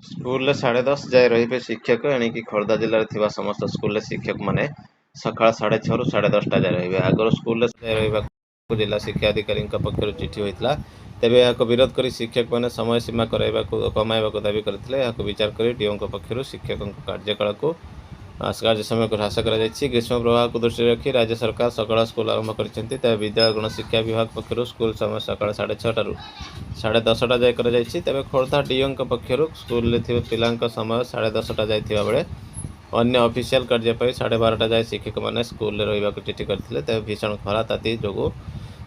School 10:30 जाए रहिबे शिक्षक एणिकी खोर्धा जिले में समस्त स्कूल शिक्षक माने सकाळ 6:30 रु 10:30 जाए रहिबे। आगर स्कूल जाए रहिबा जिला शिक्षा अधिकारी पक्षर चिठी होता तेबे यहाँ विरोध कर शिक्षक मैंने समय सीमा कमाइबा दाबी करते विचार कर डीओ पक्षर शिक्षक कार्यकाल को कार्य समय को ह्रास कर ग्रीष्म प्रवाह को दृष्टि रखी राज्य सरकार सकाळ स्कूल आरंभ कर विद्यालय गण शिक्षा विभाग पक्षर स्कूल समय सकाळ 6:30 रु 10:30 जाए तेज खोर्धा डीओ पक्षर स्कूल पिला समय 10:30 जाए बेले अन्य ऑफिशियल कार्य 12:30 जाए शिक्षक मैंने स्कूल रहा चिठी करते तेज भीषण खरा ताती जो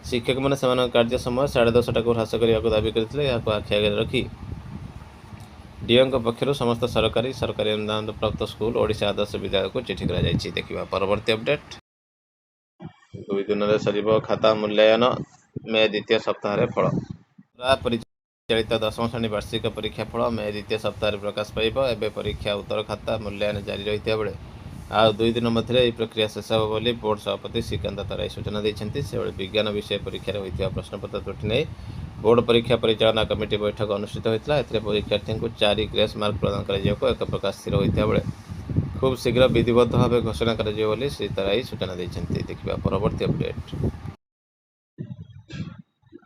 शिक्षक मैंने कार्य समय 10:30 को ह्रास करने को दाबी करते आखि आगे रखी डीओ पक्षर समस्त सरकारी अनुदान प्राप्त स्कूल ओडिशा आदर्श विद्यालय को चिठी देखा परवर्ती अपडेट 2 दिन में सर खाता मूल्यांकन मे द्वितीय सप्ताह फल परिचालित 10वीं श्रेणी वार्षिक परीक्षा फल मे द्वितीय सप्ताह प्रकाश पाइब। एवं परीक्षा उत्तर खाता मूल्यांकन जारी रही बेले आ 2 दिन मध्य प्रक्रिया शेष हो बोली बोर्ड सभापति श्रीकांत तराई सूचना देते से विज्ञान विषय परीक्षा होता प्रश्नपत्र त्रुटि नहीं बोर्ड परीक्षा परिचालना कमिटी बैठक अनुष्ठित होता है। परीक्षार्थी को 4 ग्रेस मार्क प्रदान कर एक प्रकाश स्थिर होता बेले खूब शीघ्र विधिबद्ध भाव घोषणा कर श्री तराई सूचना देते देखा परवर्ती अपडेट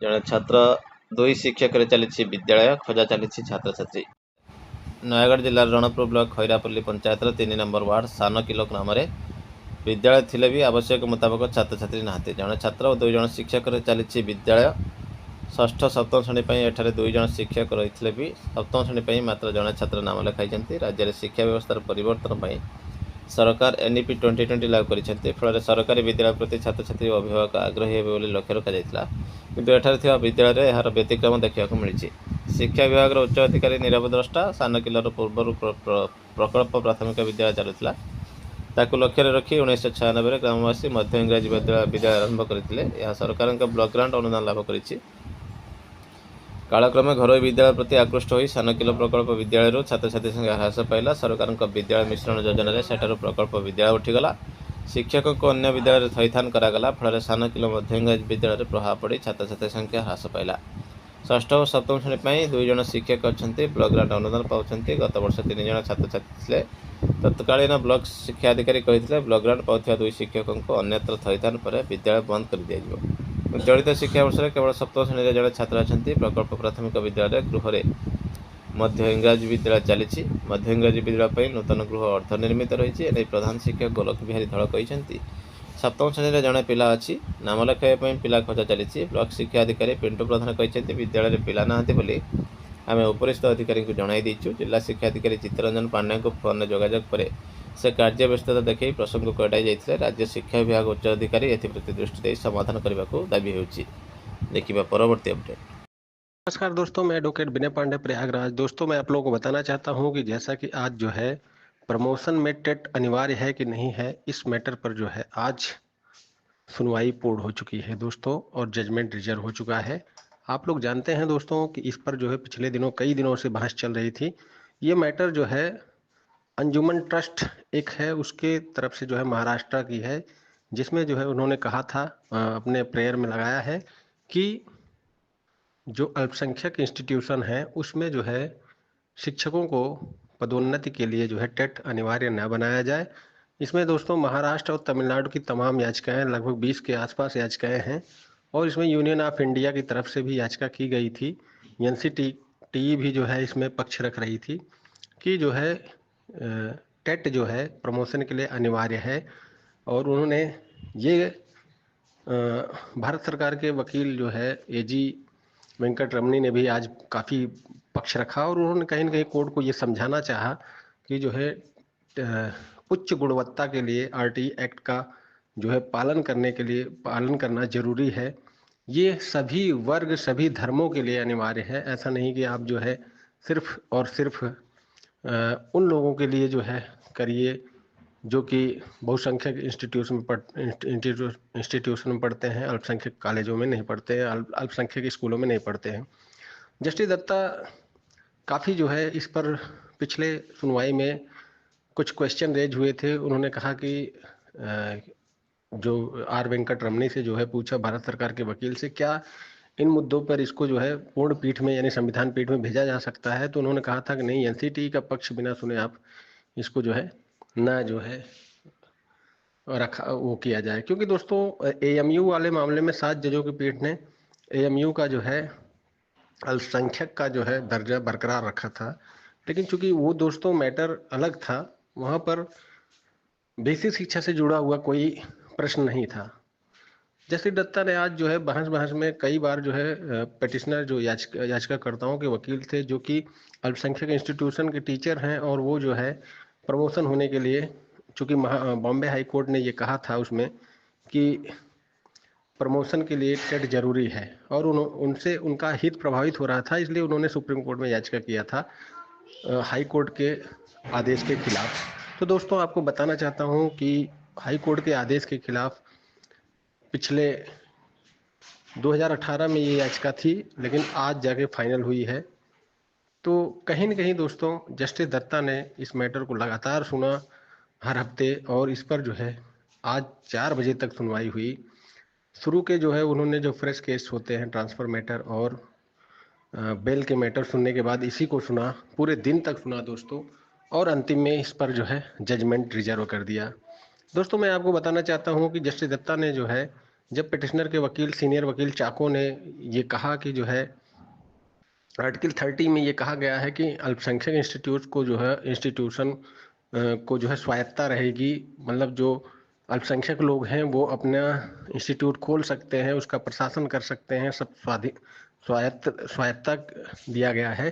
जड़े छात्र 2 शिक्षक चली विद्यालय खोजा चली छात्र छात्री नयागढ़ जिलार Ranpur block Khairapalli panchayat 3 number ward सान किलो ग्राम विद्यालय थिले भी आवश्यक मुताबक छात्र छात्री नहांती जड़े छात्र और 2 जन शिक्षक चली विद्यालय षष्ठ सप्तम श्रेणी एठारे 2 जन शिक्षक रही भी सप्तम श्रेणी मात्र जड़े छात्र नाम लिखाई राज्य में शिक्षा व्यवस्था परिवर्तन पर सरकार एनईपी 2020 लागू कर फल सरकारी विद्यालय प्रति छात्र छात्री अभिभावक आग्रही हे लक्ष्य रखा किंतु एठारे विद्यालय यार व्यतिक्रम देखा मिली शिक्षा विभाग उच्च अधिकारी नीरव द्रष्टा सान किलोर पूर्व प्रकल्प प्राथमिक विद्यालय चलुला ताकू लक्ष्य रखी 1996 ग्रामवासी मध्य इंग्राजी विद्यालय आरंभ करते सरकार ब्लॉक ग्रांट अनुदान लाभ कर कालक्रमे घरोई विद्यालय प्रति आकृष्ट हो सान किलो प्रकल्प विद्यालय छात्र छात्री संख्या ह्रास पाइला सरकार विद्यालय मिश्रण योजन सेठार प्रकल्प विद्यालय उठीगला शिक्षक को अन्य विद्यालय थैथान करागला फल सान किलो मध्य इंग्राजी विद्यालय प्रभाव पड़ छात्र छात्री संख्या ह्रास पाइला षष्ठ और सप्तम श्रेणी 2 जन शिक्षक अच्छा ब्लॉक ग्रांट अनुदान पाँच गत वर्ष 3 जन छात्र छात्री थे तत्कालीन ब्लॉक शिक्षा अधिकारी कहते ब्लॉक ग्रांट पाँच 2 शिक्षकों को अन्यत्र थैथान पर विद्यालय बंद कर दिया चलित शिक्षा वर्ष में केवल सप्तम श्रेणी जड़े छात्र अच्छा प्रकल्प प्राथमिक विद्यालय गृह मध्य इंग्राजी विद्यालय चली मध्य इंग्राजी विद्यालय नूतन गृह अर्ध निर्मित रही प्रधान शिक्षक गोलक बिहारी धल कहते सप्तम श्रेणी जड़े पिला अच्छी नाम लिखाई पिला खोजा चली ब्लॉक शिक्षा अधिकारी पिंटू प्रधान कहते विद्यालय पिला नहांती बोली आम उपरिस्थ अधिकारी को जणाई देचु जिला शिक्षा अधिकारी चित्तरंजन पांडे को फोन जोगाजोग पर से कार्य व्यस्तता देखी प्रसंग को एड़ाई जाते राज्य शिक्षा विभाग उच्च अधिकारी एप्रति दृष्टि दे समाधान करने को दाबी होछि देखिबा परवर्ती अपडेट। नमस्कार दोस्तों, मैं एडवोकेट विनय पांडे प्रयागराज। दोस्तों, मैं आप लोगों को बताना चाहता हूं कि जैसा कि आज जो है प्रमोशन में टेट अनिवार्य है कि नहीं है, इस मैटर पर जो है आज सुनवाई पूर्ण हो चुकी है दोस्तों और जजमेंट रिजर्व हो चुका है। आप लोग जानते हैं दोस्तों कि इस पर जो है पिछले दिनों कई दिनों से बहस चल रही थी। ये मैटर जो है अंजुमन ट्रस्ट एक है उसके तरफ से जो है महाराष्ट्र की है, जिसमें जो है उन्होंने कहा था अपने प्रेयर में लगाया है कि जो अल्पसंख्यक इंस्टीट्यूशन है उसमें जो है शिक्षकों को पदोन्नति के लिए जो है टेट अनिवार्य न बनाया जाए। इसमें दोस्तों महाराष्ट्र और तमिलनाडु की तमाम याचिकाएं, लगभग 20 के आसपास याचिकाएं हैं और इसमें यूनियन ऑफ इंडिया की तरफ से भी याचिका की गई थी। एनसीटीई भी जो है इसमें पक्ष रख रही थी कि जो है टेट जो है प्रमोशन के लिए अनिवार्य है। और उन्होंने ये भारत सरकार के वकील जो है एजी वेंकट रमनी ने भी आज काफ़ी पक्ष रखा और उन्होंने कहीं ना कहीं कोर्ट को ये समझाना चाहा कि जो है उच्च गुणवत्ता के लिए आरटीई एक्ट का जो है पालन करना जरूरी है। ये सभी वर्ग सभी धर्मों के लिए अनिवार्य है। ऐसा नहीं कि आप जो है सिर्फ और सिर्फ उन लोगों के लिए जो है करिए जो कि बहुसंख्यक इंस्टीट्यूशन में पढ़ते हैं, अल्पसंख्यक कॉलेजों में नहीं पढ़ते हैं, अल्पसंख्यक स्कूलों में नहीं पढ़ते हैं। जस्टिस दत्ता काफ़ी जो है इस पर पिछले सुनवाई में कुछ क्वेश्चन रेज हुए थे। उन्होंने कहा कि जो आर वेंकट रमनी से जो है पूछा भारत सरकार के वकील से, क्या इन मुद्दों पर इसको जो है पूर्ण पीठ में यानी संविधान पीठ में भेजा जा सकता है। तो उन्होंने कहा था कि नहीं, एनसीटी का पक्ष बिना सुने आप इसको जो है ना जो है रखा वो किया जाए, क्योंकि दोस्तों एएमयू वाले मामले में 7 जजों की पीठ ने एएमयू का जो है अल्पसंख्यक का जो है दर्जा बरकरार रखा था। लेकिन चूंकि वो दोस्तों मैटर अलग था, वहाँ पर बेसिक शिक्षा से जुड़ा हुआ कोई प्रश्न नहीं था। जस्टिस दत्ता ने आज जो है बहस बहस में कई बार जो है पिटिशनर जो याचिकाकर्ताओं के वकील थे, जो कि अल्पसंख्यक इंस्टीट्यूशन के टीचर हैं, और वो जो है प्रमोशन होने के लिए, चूंकि बॉम्बे हाई कोर्ट ने ये कहा था उसमें कि प्रमोशन के लिए टेट जरूरी है, और उनसे उनका हित प्रभावित हो रहा था, इसलिए उन्होंने सुप्रीम कोर्ट में याचिका किया था हाई कोर्ट के आदेश के खिलाफ। तो दोस्तों आपको बताना चाहता हूं कि हाई कोर्ट के आदेश के खिलाफ पिछले 2018 में ये याचिका थी, लेकिन आज जाके फाइनल हुई है। तो कहीं न कहीं दोस्तों जस्टिस दत्ता ने इस मैटर को लगातार सुना हर हफ्ते, और इस पर जो है आज 4 बजे तक सुनवाई हुई। शुरू के जो है उन्होंने जो फ्रेश केस होते हैं, ट्रांसफ़र मैटर और बेल के मैटर सुनने के बाद इसी को सुना, पूरे दिन तक सुना दोस्तों, और अंतिम में इस पर जो है जजमेंट रिजर्व कर दिया। दोस्तों मैं आपको बताना चाहता हूं कि जस्टिस दत्ता ने जो है, जब पिटिशनर के वकील सीनियर वकील चाको ने ये कहा कि जो है आर्टिकल 30 में ये कहा गया है कि अल्पसंख्यक इंस्टीट्यूट को जो है इंस्टीट्यूशन को जो है स्वायत्तता रहेगी, मतलब जो अल्पसंख्यक लोग हैं वो अपना इंस्टीट्यूट खोल सकते हैं, उसका प्रशासन कर सकते हैं, सब स्वायत्तता दिया गया है।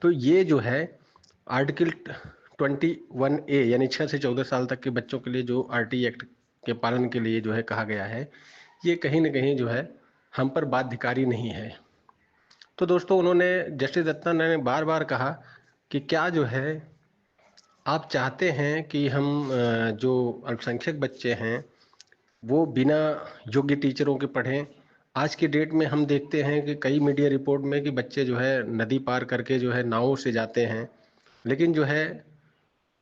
तो ये जो है आर्टिकल 21A यानी 6 से 14 साल तक के बच्चों के लिए जो आरटी एक्ट के पालन के लिए जो है कहा गया है, ये कहीं ना कहीं जो है हम पर बाध्यकारी नहीं है। तो दोस्तों उन्होंने जस्टिस दत्ता ने बार बार कहा कि क्या जो है आप चाहते हैं कि हम जो अल्पसंख्यक बच्चे हैं वो बिना योग्य टीचरों के पढ़ें। आज के डेट में हम देखते हैं कि कई मीडिया रिपोर्ट में कि बच्चे जो है नदी पार करके जो है नावों से जाते हैं, लेकिन जो है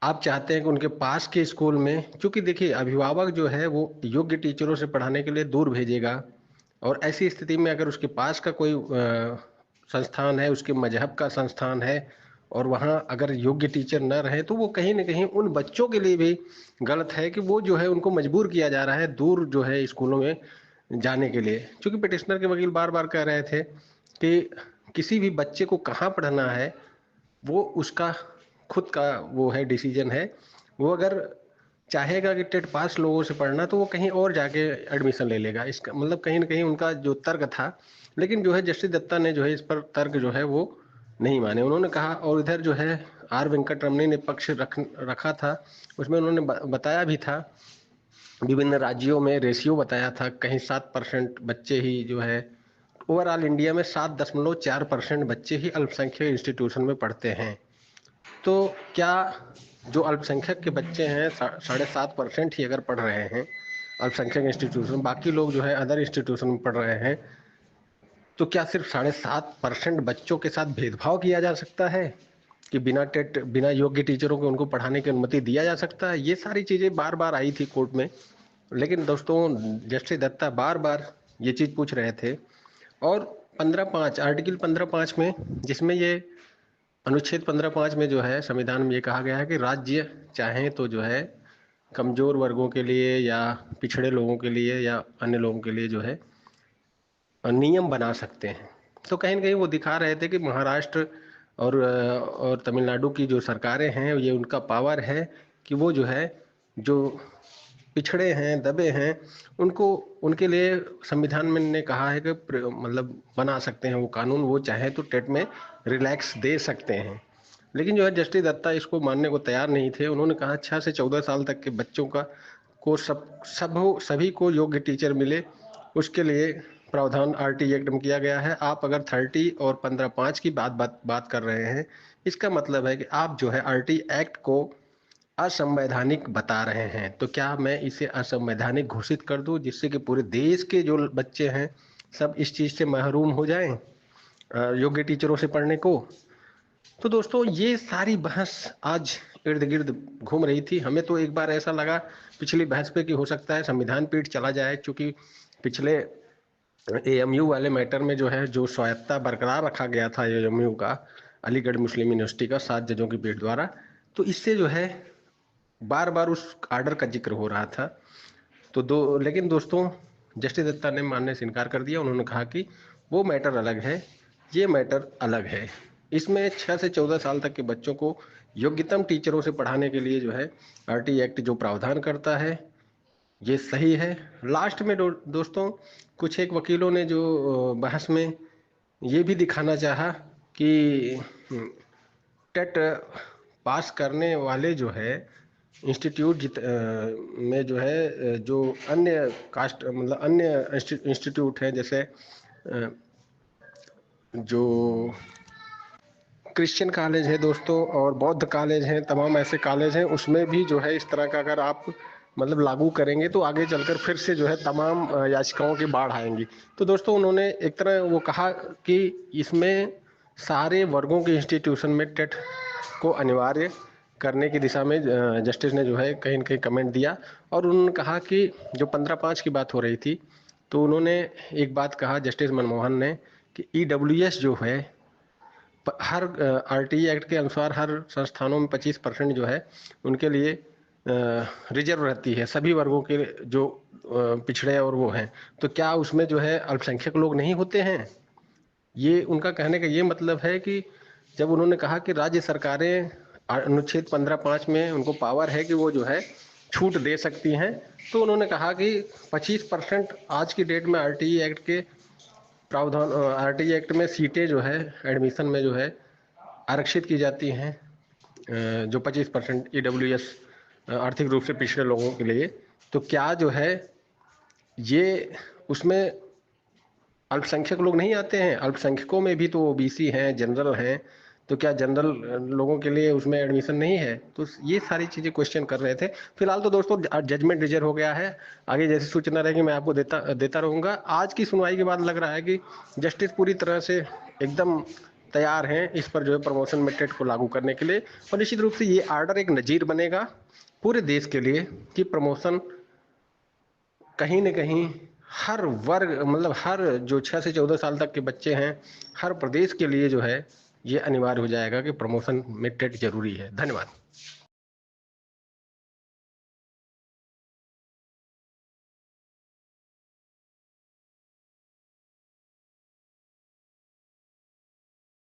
आप चाहते हैं कि उनके पास के स्कूल में, क्योंकि देखिए अभिभावक जो है वो योग्य टीचरों से पढ़ाने के लिए दूर भेजेगा, और ऐसी स्थिति में अगर उसके पास का कोई संस्थान है, उसके मजहब का संस्थान है, और वहाँ अगर योग्य टीचर न रहे, तो वो कहीं ना कहीं उन बच्चों के लिए भी गलत है कि वो जो है उनको मजबूर किया जा रहा है दूर जो है स्कूलों में जाने के लिए। क्योंकि पिटिशनर के वकील बार बार कह रहे थे कि किसी भी बच्चे को कहाँ पढ़ना है वो उसका खुद का वो है, डिसीजन है। वो अगर चाहेगा कि टेट पास लोगों से पढ़ना, तो वो कहीं और जाके एडमिशन ले लेगा। इसका मतलब कहीं ना कहीं उनका जो तर्क था, लेकिन जो है जस्टिस दत्ता ने जो है इस पर तर्क जो है वो नहीं माने। उन्होंने कहा, और इधर जो है आर वेंकट रमनी ने पक्ष रखा था, उसमें उन्होंने बताया भी था, विभिन्न राज्यों में रेशियो बताया था, कहीं 7% बच्चे ही जो है ओवरऑल इंडिया में 7.4% बच्चे ही अल्पसंख्यक इंस्टीट्यूशन में पढ़ते हैं। तो क्या जो अल्पसंख्यक के बच्चे हैं 7.5% ही अगर पढ़ रहे हैं अल्पसंख्यक इंस्टीट्यूशन, बाकी लोग जो है अदर इंस्टीट्यूशन में पढ़ रहे हैं, तो क्या सिर्फ 7.5% बच्चों के साथ भेदभाव किया जा सकता है कि बिना टेट बिना योग्य टीचरों को उनको पढ़ाने की अनुमति दिया जा सकता है? ये सारी चीज़ें बार बार आई थी कोर्ट में, लेकिन दोस्तों जस्टिस दत्ता बार बार ये चीज़ पूछ रहे थे। और 15.5 आर्टिकल 15.5 में, जिसमें ये अनुच्छेद 15.5 में जो है संविधान में ये कहा गया है कि राज्य चाहें तो जो है कमजोर वर्गों के लिए या पिछड़े लोगों के लिए या अन्य लोगों के लिए जो है नियम बना सकते हैं। तो कहीं ना कहीं वो दिखा रहे थे कि महाराष्ट्र और तमिलनाडु की जो सरकारें हैं, ये उनका पावर है कि वो जो है जो पिछड़े हैं, दबे हैं, उनको उनके लिए संविधान में ने कहा है कि मतलब बना सकते हैं वो कानून, वो चाहे तो टेट में रिलैक्स दे सकते हैं। लेकिन जो है जस्टिस दत्ता इसको मानने को तैयार नहीं थे। उन्होंने कहा 6 से 14 साल तक के बच्चों का को सभी को योग्य टीचर मिले, उसके लिए प्रावधान आरटी एक्ट में किया गया है। आप अगर 30 और 15.5 की बात कर रहे हैं, इसका मतलब है कि आप जो है आरटी एक्ट को असंवैधानिक बता रहे हैं। तो क्या मैं इसे असंवैधानिक घोषित कर दूं, जिससे कि पूरे देश के जो बच्चे हैं सब इस चीज़ से महरूम हो जाएं योग्य टीचरों से पढ़ने को? तो दोस्तों ये सारी बहस आज इर्द गिर्द घूम रही थी। हमें तो एक बार ऐसा लगा पिछली बहस पे कि हो सकता है संविधान पीठ चला जाए, क्योंकि पिछले एएमयू वाले मैटर में जो है जो स्वायत्ता बरकरार रखा गया था एएमयू का, अलीगढ़ मुस्लिम यूनिवर्सिटी का 7 जजों की पीठ द्वारा, तो इससे जो है बार बार उस आर्डर का जिक्र हो रहा था। तो लेकिन दोस्तों जस्टिस दत्ता ने मानने से इनकार कर दिया। उन्होंने कहा कि वो मैटर अलग है, ये मैटर अलग है। इसमें 6 से 14 साल तक के बच्चों को योग्यतम टीचरों से पढ़ाने के लिए जो है आरटी एक्ट जो प्रावधान करता है ये सही है। लास्ट में दोस्तों कुछ एक वकीलों ने जो बहस में ये भी दिखाना चाहा कि टेट पास करने वाले जो है इंस्टीट्यूट में जो है जो अन्य कास्ट मतलब अन्य इंस्टीट्यूट हैं, जैसे जो क्रिश्चियन कॉलेज है दोस्तों और बौद्ध कॉलेज हैं, तमाम ऐसे कॉलेज हैं, उसमें भी जो है इस तरह का अगर आप मतलब लागू करेंगे तो आगे चलकर फिर से जो है तमाम याचिकाओं की बाढ़ आएंगी। तो दोस्तों उन्होंने एक तरह वो कहा कि इसमें सारे वर्गों के इंस्टीट्यूशन में टेट को अनिवार्य करने की दिशा में जस्टिस ने जो है कहीं न कहीं कमेंट दिया। और उन्होंने कहा कि जो 15/5 की बात हो रही थी, तो उन्होंने एक बात कहा जस्टिस मनमोहन ने कि ईडब्ल्यूएस जो है हर आरटीई एक्ट के अनुसार हर संस्थानों में 25% जो है उनके लिए रिजर्व रहती है, सभी वर्गों के जो पिछड़े और वो हैं। तो क्या उसमें जो है अल्पसंख्यक लोग नहीं होते हैं? ये उनका कहने का ये मतलब है कि जब उन्होंने कहा कि राज्य सरकारें अनुच्छेद 15(5) में उनको पावर है कि वो जो है छूट दे सकती हैं, तो उन्होंने कहा कि 25% आज की डेट में आरटीई एक्ट के प्रावधान, आरटीई एक्ट में सीटें जो है एडमिशन में जो है आरक्षित की जाती हैं, जो 25% ईडब्ल्यूएस आर्थिक रूप से पिछड़े लोगों के लिए। तो क्या जो है ये उसमें अल्पसंख्यक लोग नहीं आते हैं? अल्पसंख्यकों में भी तो ओबीसी हैं, जनरल हैं, तो क्या जनरल लोगों के लिए उसमें एडमिशन नहीं है? तो ये सारी चीज़ें क्वेश्चन कर रहे थे। फिलहाल तो दोस्तों जजमेंट रिजर्व हो गया है, आगे जैसी सूचना रहेगी मैं आपको देता रहूँगा। आज की सुनवाई के बाद लग रहा है कि जस्टिस पूरी तरह से एकदम तैयार हैं इस पर जो है प्रमोशन में टेट को लागू करने के लिए। और निश्चित रूप से ये आर्डर एक नज़ीर बनेगा पूरे देश के लिए कि प्रमोशन कहीं न कहीं हर वर्ग मतलब हर जो 6 से 14 साल तक के बच्चे हैं, हर प्रदेश के लिए जो है ये अनिवार्य हो जाएगा कि प्रमोशन में टेट ज़रूरी है। धन्यवाद।